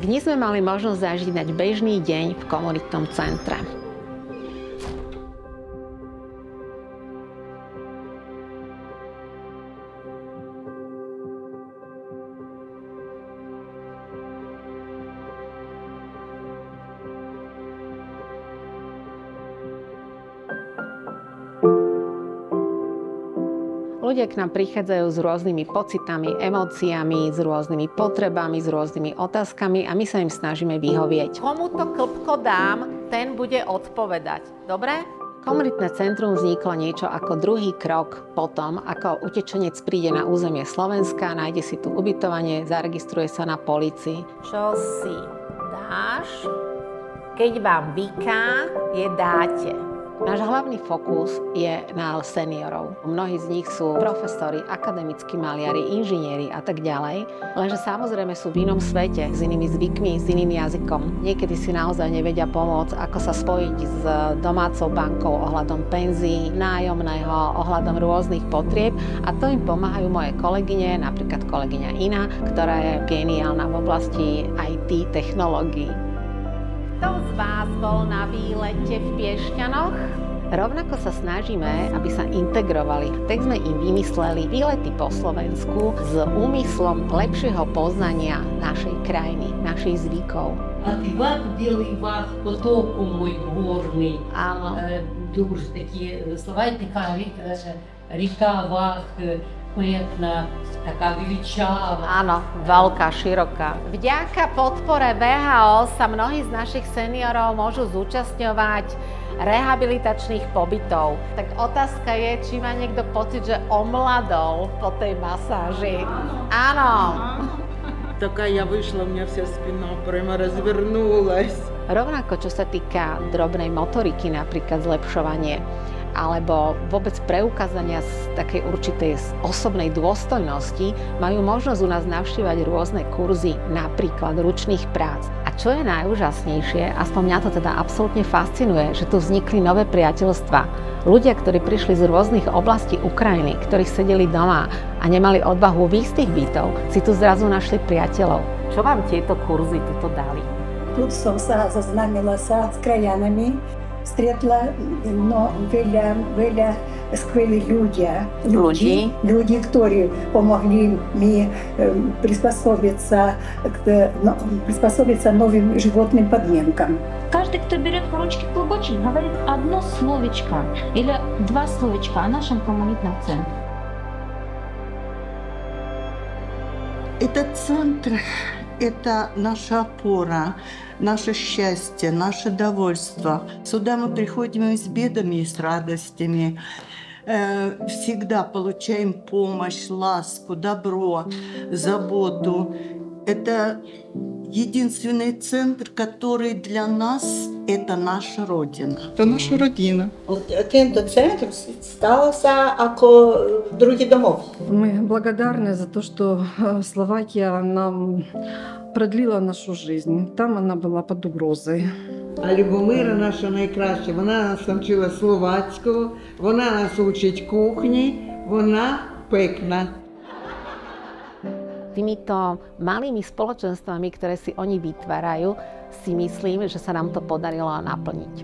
Dnes sme mali možnosť zažívať bežný deň v komunitnom centre. Ľudia k nám prichádzajú s rôznymi pocitami, emóciami, s rôznymi potrebami, s rôznymi otázkami a my sa im snažíme vyhovieť. Komu to klpko dám, ten bude odpovedať. Dobre? Komunitné centrum vzniklo niečo ako druhý krok potom, ako utečenec príde na územie Slovenska, nájde si tu ubytovanie, zaregistruje sa na polícii. Čo si dáš, keď vám vyká, je dáte. Náš hlavný fokus je na seniorov. Mnohí z nich sú profesori, akademickí maliari, inžinieri a tak ďalej, lenže samozrejme sú v inom svete, s inými zvykmi, s iným jazykom. Niekedy si naozaj nevedia pomôcť, ako sa spojiť s domácou bankou ohľadom penzií, nájomného, ohľadom rôznych potrieb a to im pomáhajú moje kolegyne, napríklad kolegyňa Ina, ktorá je geniálna v oblasti IT technológií. Kto z vás bol na výlete v Piešťanoch? Rovnako sa snažíme, aby sa integrovali. Tak sme im vymysleli výlety po Slovensku s úmyslom lepšieho poznania našej krajiny, našich zvykov. А ти білий вах потоку мой горний. Áno. Дуже такі слова цікаві. Ріка вах, pekná, taká vyličáva. Áno, veľká, široká. Vďaka podpore VHO sa mnohí z našich seniorov môžu zúčastňovať rehabilitačných pobytov. Tak otázka je, či má niekto pocit, že omladol po tej masáži. Áno. Такая я вышла, у меня вся спина прямо развернулась. Rovnako, čo sa týka drobnej motoriky, napríklad zlepšovanie, alebo vôbec preukázania z takej určitej osobnej dôstojnosti, majú možnosť u nás navštívať rôzne kurzy, napríklad ručných prác. A čo je najúžasnejšie, aspoň mňa to teda absolútne fascinuje, že tu vznikli nové priateľstvá. Ľudia, ktorí prišli z rôznych oblastí Ukrajiny, ktorí sedeli doma a nemali odvahu výjsť z tých bytov, si tu zrazu našli priateľov. Čo vám tieto kurzy tuto dali? Тут sa zoznámila sa s krajanami, stretla veľa skvelých ľudí, ktorí pomohli mi приспособиться новым животным подменкам. Каждый, кто берет в ручки клубочек, говорит одно словечко или два словечка о нашем коммунитном центре. Этот центр – это наша опора, наше счастье, наше довольство. Сюда мы приходим и с бедами, и с радостями. Всегда получаем помощь, ласку, добро, заботу. Это единственный центр, который для нас – это наша родина. Это наша родина. Тento центр стався ako другий домов. Мы благодарны за то, что Словакия нам продлила нашу жизнь. Там она была под угрозой. А Любомира наша найкраща, вона нас навчила словацького, вона нас учить кухні, вона пекна. Týmito malými spoločenstvami, ktoré si oni vytvárajú, si myslím, že sa nám to podarilo naplniť.